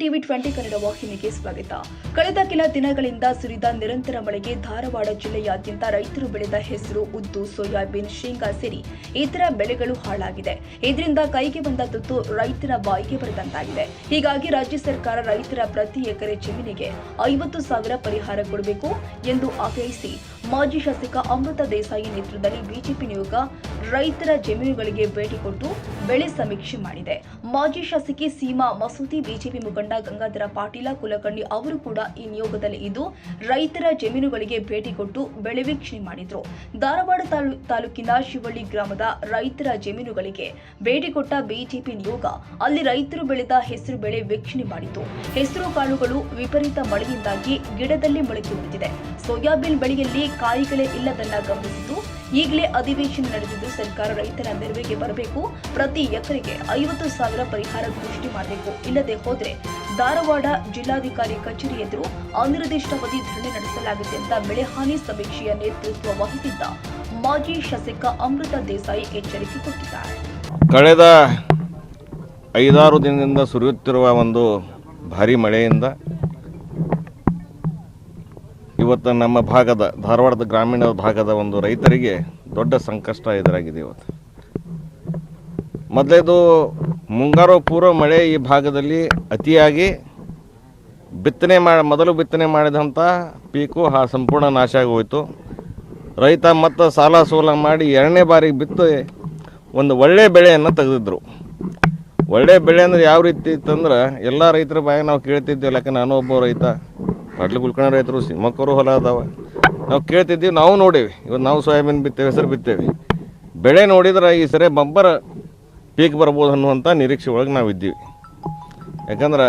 TV 20 Kannada ವಾಹಿನಿಗೆ ಸ್ವಾಗತ. ಕಳೆದ ಕೆಲ ದಿನಗಳಿಂದ ಸುರಿದ ನಿರಂತರ ಮಳೆಗೆ ಧಾರವಾಡ ಜಿಲ್ಲೆಯಾದ್ಯಂತ ರೈತರು ಬೆಳೆದ ಹೆಸರು, ಉದ್ದು, ಸೋಯಾಬೀನ್, ಶೇಂಗಾ ಸೇರಿ ಇತರ ಬೆಳೆಗಳು ಹಾಳಾಗಿದೆ. ಇದರಿಂದ ಕೈಗೆ ಬಂದ ತುತ್ತು ರೈತರ ಬಾಯಿಗೆ ಬರದಂತಾಗಿದೆ. ಹೀಗಾಗಿ ರಾಜ್ಯ ಸರ್ಕಾರ ರೈತರ ಪ್ರತಿ ಎಕರೆ ಜಮೀನಿಗೆ 50,000 ಪರಿಹಾರ ಕೊಡಬೇಕು ಎಂದು ಆಗ್ರಹಿಸಿ ಮಾಜಿ ಶಾಸಕ ಅಮೃತ ದೇಸಾಯಿ ನೇತೃತ್ವದಲ್ಲಿ ಬಿಜೆಪಿ ನಿಯೋಗ ರೈತರ ಜಮೀನುಗಳಿಗೆ ಭೇಟಿ ಕೊಟ್ಟು ಬೆಳೆ ಸಮೀಕ್ಷೆ ಮಾಡಿದೆ. ಮಾಜಿ ಶಾಸಕಿ ಸೀಮಾ ಮಸೂದಿ, ಬಿಜೆಪಿ ಮುಖಂಡ ಗಂಗಾಧರ ಪಾಟೀಲ ಕುಲಕರ್ಣಿ ಅವರು ಕೂಡ ಈ ನಿಯೋಗದಲ್ಲಿ ಇದ್ದು ರೈತರ ಜಮೀನುಗಳಿಗೆ ಭೇಟಿ ಕೊಟ್ಟು ಬೆಳೆ ವೀಕ್ಷಣೆ ಮಾಡಿದ್ರು. ಧಾರವಾಡ ತಾಲೂಕಿನ ಶಿವಳ್ಳಿ ಗ್ರಾಮದ ರೈತರ ಜಮೀನುಗಳಿಗೆ ಭೇಟಿ ಕೊಟ್ಟ ಬಿಜೆಪಿ ನಿಯೋಗ ಅಲ್ಲಿ ರೈತರು ಬೆಳೆದ ಹೆಸರು ಬೆಳೆ ವೀಕ್ಷಣೆ ಮಾಡಿತು. ಹೆಸರು ಕಾಳುಗಳು ವಿಪರೀತ ಮಳೆಯಿಂದಾಗಿ ಗಿಡದಲ್ಲಿ ಮೊಳಕೆ ಹೊಡೆದಿದೆ. ಸೋಯಾಬೀನ್ ಬೆಳೆಯಲ್ಲಿ ಕಾಯಿಗಳೇ ಇಲ್ಲದನ್ನ ಗಮನಿಸಿದ್ದು ಈಗಲೇ ಅಧಿವೇಶನ ನಡೆದಿದ್ದು ಸರ್ಕಾರ ರೈತರ ನೆರವಿಗೆ ಬರಬೇಕು. ಪ್ರತಿ ಎಕರೆಗೆ 50,000 ಪರಿಹಾರ ಘೋಷಣೆ ಮಾಡಬೇಕು. ಇಲ್ಲದೆ ಹೋದರೆ ಧಾರವಾಡ ಜಿಲ್ಲಾಧಿಕಾರಿ ಕಚೇರಿ ಎದುರು ಅನಿರ್ದಿಷ್ಟಾವಧಿ ಧರಣಿ ನಡೆಸಲಾಗಿದೆ ಅಂತ ಬೆಳೆ ಹಾನಿ ಸಮೀಕ್ಷೆಯ ನೇತೃತ್ವ ವಹಿಸಿದ್ದ ಮಾಜಿ ಶಾಸಕ ಅಮೃತ ದೇಸಾಯಿ ಎಚ್ಚರಿಕೆ ಕೊಟ್ಟಿದ್ದಾರೆ. ಕಳೆದ 5-6 ದಿನದಿಂದ ಸುರಿಯುತ್ತಿರುವ ಒಂದು ಭಾರೀ ಮಳೆಯಿಂದ ಇವತ್ತು ನಮ್ಮ ಭಾಗದ ಧಾರವಾಡದ ಗ್ರಾಮೀಣ ಭಾಗದ ಒಂದು ರೈತರಿಗೆ ದೊಡ್ಡ ಸಂಕಷ್ಟ ಎದುರಾಗಿದೆ. ಇವತ್ತು ಮೊದಲೇದು ಮುಂಗಾರು ಪೂರ್ವ ಮಳೆ ಈ ಭಾಗದಲ್ಲಿ ಅತಿಯಾಗಿ ಮೊದಲು ಬಿತ್ತನೆ ಮಾಡಿದಂಥ ಪೀಕು ಸಂಪೂರ್ಣ ನಾಶ ಆಗೋಯಿತು. ರೈತ ಮತ್ತು ಸಾಲ ಸೋಲ ಮಾಡಿ 2ನೇ ಬಾರಿಗೆ ಬಿತ್ತು ಒಂದು ಒಳ್ಳೆಯ ಬೆಳೆಯನ್ನು ತೆಗೆದಿದ್ರು. ಒಳ್ಳೆಯ ಬೆಳೆ ಅಂದರೆ ಯಾವ ರೀತಿ ಇತ್ತಂದ್ರೆ ಎಲ್ಲ ರೈತರ ಬಾಯಿ ನಾವು ಕೇಳ್ತಿದ್ದೇವೆ. ಯಾಕೆ ನಾನು ಒಬ್ಬ ರೈತ, ಕಡ್ಲು ಗುಲ್ಕಣ ರೈತರು, ಸಿಮಕ್ಕರು ಹೊಲ ಅದಾವ, ನಾವು ಕೇಳ್ತಿದ್ದೀವಿ, ನಾವು ನೋಡೇವಿ. ಇವತ್ತು ನಾವು ಸೋಯಾಬೀನ್ ಬಿತ್ತೇವೆ, ಹೆಸರು ಬಿತ್ತೇವೆ. ಬೆಳೆ ನೋಡಿದ್ರೆ ಈ ಸರಿ ಬಂಬರ ಪೀಕ್ ಬರ್ಬೋದು ಅನ್ನುವಂಥ ನಿರೀಕ್ಷೆ ಒಳಗೆ ನಾವು ಇದ್ದೀವಿ. ಯಾಕಂದ್ರೆ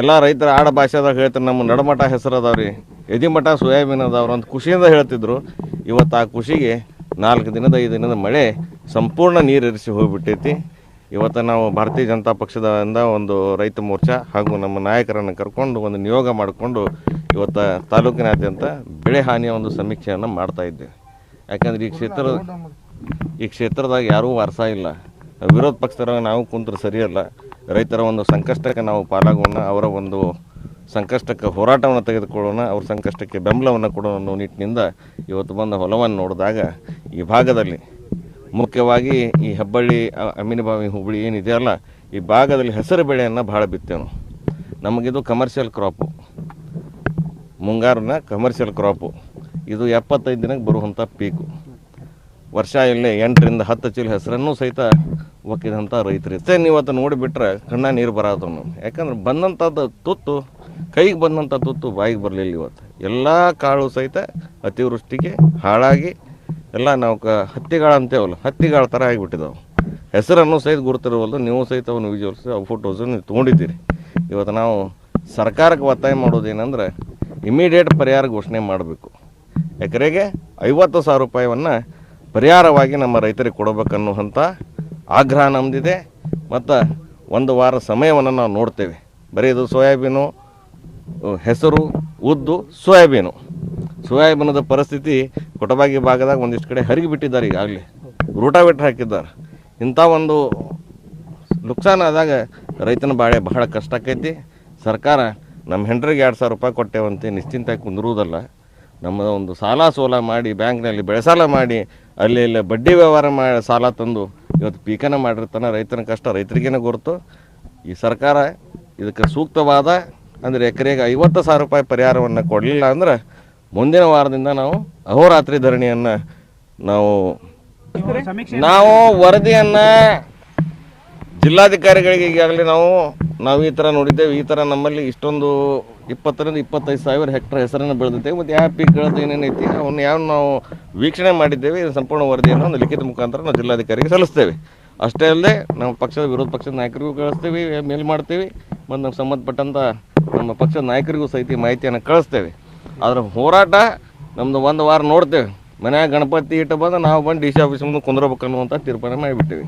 ಎಲ್ಲ ರೈತರ ಆಡ ಭಾಷೆದಾಗ ಹೇಳ್ತಾರೆ, ನಮ್ಮ ನಡಮಠ ಹೆಸರು ಅದಾವ್ರಿ, ಎದಿಮಠ ಸೋಯಾಬೀನ್ ಅದಾವ್ರು ಅಂತ ಖುಷಿಯಿಂದ ಹೇಳ್ತಿದ್ರು. ಇವತ್ತು ಆ ಖುಷಿಗೆ 4 ದಿನದ 5 ದಿನದ ಮಳೆ ಸಂಪೂರ್ಣ ನೀರಿರಿಸಿ ಹೋಗಿಬಿಟ್ಟೈತಿ. ಇವತ್ತು ನಾವು ಭಾರತೀಯ ಜನತಾ ಪಕ್ಷದಿಂದ ಒಂದು ರೈತ ಮೋರ್ಚಾ ಹಾಗೂ ನಮ್ಮ ನಾಯಕರನ್ನು ಕರ್ಕೊಂಡು ಒಂದು ನಿಯೋಗ ಮಾಡಿಕೊಂಡು ಇವತ್ತು ತಾಲೂಕಿನಾದ್ಯಂತ ಬೆಳೆ ಹಾನಿಯ ಒಂದು ಸಮೀಕ್ಷೆಯನ್ನು ಮಾಡ್ತಾ ಇದ್ದೇವೆ. ಯಾಕಂದ್ರೆ ಈ ಕ್ಷೇತ್ರದಾಗ ಯಾರೂ ವಾರಸ ಇಲ್ಲ. ವಿರೋಧ ಪಕ್ಷದವ್ರಾಗ ನಾವು ಕುಂತ್ರೆ ಸರಿಯಲ್ಲ. ರೈತರ ಒಂದು ಸಂಕಷ್ಟಕ್ಕೆ ನಾವು ಪಾಲಾಗೋಣ, ಅವರ ಒಂದು ಸಂಕಷ್ಟಕ್ಕೆ ಹೋರಾಟವನ್ನು ತೆಗೆದುಕೊಳ್ಳೋಣ, ಅವ್ರ ಸಂಕಷ್ಟಕ್ಕೆ ಬೆಂಬಲವನ್ನು ಕೊಡೋಣ ಅನ್ನೋ ನಿಟ್ಟಿನಿಂದ ಇವತ್ತು ಬಂದ ಹೊಲವನ್ನು ನೋಡಿದಾಗ ಈ ಭಾಗದಲ್ಲಿ ಮುಖ್ಯವಾಗಿ ಈ ಹೆಬ್ಬಳ್ಳಿ, ಅಮೀನಬಾವಿ, ಹುಬ್ಬಳ್ಳಿ ಏನಿದೆಯಲ್ಲ, ಈ ಭಾಗದಲ್ಲಿ ಹೆಸರು ಬೆಳೆಯನ್ನು ಭಾಳ ಬಿತ್ತೇವೆ. ನಮಗಿದು ಕಮರ್ಷಿಯಲ್ ಕ್ರಾಪು, ಮುಂಗಾರಿನ ಕಮರ್ಷಿಯಲ್ ಕ್ರಾಪು. ಇದು 75 ದಿನಕ್ಕೆ ಬರುವಂಥ ಪೀಕು. ವರ್ಷ ಇಲ್ಲೇ 8ರಿಂದ 10 ಚೀಲ ಹೆಸರನ್ನು ಸಹಿತ ಒಕ್ಕಿದಂಥ ರೈತರು ಇವತ್ತು ನೋಡಿಬಿಟ್ರೆ ಕಣ್ಣ ನೀರು ಬರೋದು. ಯಾಕಂದ್ರೆ ಬಂದಂಥದ್ದು ತುತ್ತು, ಕೈಗೆ ಬಂದಂಥ ತುತ್ತು ಬಾಯಿಗೆ ಬರಲಿಲ್ಲ. ಇವತ್ತು ಎಲ್ಲ ಕಾಳು ಸಹಿತ ಅತಿವೃಷ್ಟಿಗೆ ಹಾಳಾಗಿ ಎಲ್ಲ ನಾವು ಹತ್ತಿಗಾಳ ಅಂತೇವಲ್ಲ, ಹತ್ತಿಗಾಳ ಥರ ಆಗಿಬಿಟ್ಟಿದ್ದಾವೆ. ಹೆಸರನ್ನು ಸಹಿತ ಗುರುತಿರುವಲ್ದು. ನೀವು ಸಹಿತ ಅವನು ವಿಜುವಲ್ಸ್, ಫೋಟೋಸನ್ನು ನೀವು ತೊಗೊಂಡಿದ್ದೀರಿ. ಇವತ್ತು ನಾವು ಸರ್ಕಾರಕ್ಕೆ ಒತ್ತಾಯ ಮಾಡೋದೇನೆಂದ್ರೆ ಇಮಿಡಿಯೇಟ್ ಪರಿಹಾರ ಘೋಷಣೆ ಮಾಡಬೇಕು. ಎಕರೆಗೆ 50,000 ರೂಪಾಯಿಯನ್ನು ಪರಿಹಾರವಾಗಿ ನಮ್ಮ ರೈತರಿಗೆ ಕೊಡಬೇಕನ್ನುವಂಥ ಆಗ್ರಹ ನಮ್ಮದಿದೆ. ಮತ್ತು 1 ವಾರ ಸಮಯವನ್ನು ನಾವು ನೋಡ್ತೇವೆ. ಬರೀ ಇದು ಸೋಯಾಬೀನು, ಹೆಸರು, ಉದ್ದು, ಸೋಯಾಬೀನದ ಪರಿಸ್ಥಿತಿ ಕೊಟಬಾಗಿ ಭಾಗದಾಗ ಒಂದಿಷ್ಟು ಕಡೆ ಹರಿಗಿ ಬಿಟ್ಟಿದ್ದಾರೆ. ಈಗಾಗಲೇ ರೂಟಾವೇಟ್ರ್ ಹಾಕಿದ್ದಾರೆ. ಇಂಥ ಒಂದು ನುಕ್ಸಾನ ಆದಾಗ ರೈತನ ಬಾಳೆ ಬಹಳ ಕಷ್ಟ ಆಕೈತಿ. ಸರ್ಕಾರ ನಮ್ಮ ಹೆಂಡ್ರಿಗೆ 2,000 ರೂಪಾಯಿ ಕೊಟ್ಟೇವಂತೆ ನಿಶ್ಚಿಂತಾಗಿ ಕುಂದಿರುವುದಲ್ಲ. ನಮ್ಮದು ಒಂದು ಸಾಲ ಸೋಲ ಮಾಡಿ, ಬ್ಯಾಂಕ್ನಲ್ಲಿ ಬೆಳೆ ಸಾಲ ಮಾಡಿ, ಅಲ್ಲಿ ಬಡ್ಡಿ ವ್ಯವಹಾರ ಮಾಡಿ ಸಾಲ ತಂದು ಇವತ್ತು ಪೀಕನ ಮಾಡಿರ್ತಾನೆ. ರೈತನ ಕಷ್ಟ ರೈತರಿಗೇನೆ ಗುರುತು. ಈ ಸರ್ಕಾರ ಇದಕ್ಕೆ ಸೂಕ್ತವಾದ ಅಂದರೆ ಎಕರೆಗೆ 50,000 ರೂಪಾಯಿ ಪರಿಹಾರವನ್ನು ಕೊಡಲಿಲ್ಲ ಅಂದ್ರೆ ಮುಂದಿನ ವಾರದಿಂದ ನಾವು ಅಹೋರಾತ್ರಿ ಧರಣಿಯನ್ನು ನಾವು ವರದಿಯನ್ನು ಜಿಲ್ಲಾಧಿಕಾರಿಗಳಿಗೆ ಈಗಾಗಲೇ ನಾವು ಈ ಥರ ನೋಡಿದ್ದೇವೆ. ಈ ಥರ ನಮ್ಮಲ್ಲಿ ಇಷ್ಟೊಂದು 20ರಿಂದ 25,000 ಹೆಕ್ಟರ್ ಹೆಸರನ್ನು ಬೆಳೆದಿದ್ದೇವೆ. ಮತ್ತು ಯಾವ ಪೀಕ್ಗಳದ್ದು ಏನೇನೈತಿ ಅವನ್ನ ನಾವು ವೀಕ್ಷಣೆ ಮಾಡಿದ್ದೇವೆ. ಇದು ಸಂಪೂರ್ಣ ವರದಿಯನ್ನು ಒಂದು ಲಿಖಿತ ಮುಖಾಂತರ ನಾವು ಜಿಲ್ಲಾಧಿಕಾರಿಗೆ ಸಲ್ಲಿಸ್ತೇವೆ. ಅಷ್ಟೇ ಅಲ್ಲದೆ ನಮ್ಮ ಪಕ್ಷದ ವಿರೋಧ ಪಕ್ಷದ ನಾಯಕರಿಗೂ ಕಳಿಸ್ತೀವಿ, ಮೇಲ್ ಮಾಡ್ತೀವಿ. ಮತ್ತು ನಮ್ಗೆ ಸಂಬಂಧಪಟ್ಟಂಥ ನಮ್ಮ ಪಕ್ಷದ ನಾಯಕರಿಗೂ ಸಹಿತ ಮಾಹಿತಿಯನ್ನು ಕಳಿಸ್ತೇವೆ. ಅದರ ಹೋರಾಟ ನಮ್ಮದು 1 ವಾರ ನೋಡ್ತೇವೆ. ಮನ್ಯಾಗ ಗಣಪತಿ ಇಟ್ಟು ಬಂದು ನಾವು ಬಂದು DC ಆಫೀಸ್ ಮುಂದೆ ಕುಂದ್ರಬೇಕನ್ನುವಂಥ ತೀರ್ಮಾನ ಮಾಡಿಬಿಟ್ಟಿವಿ.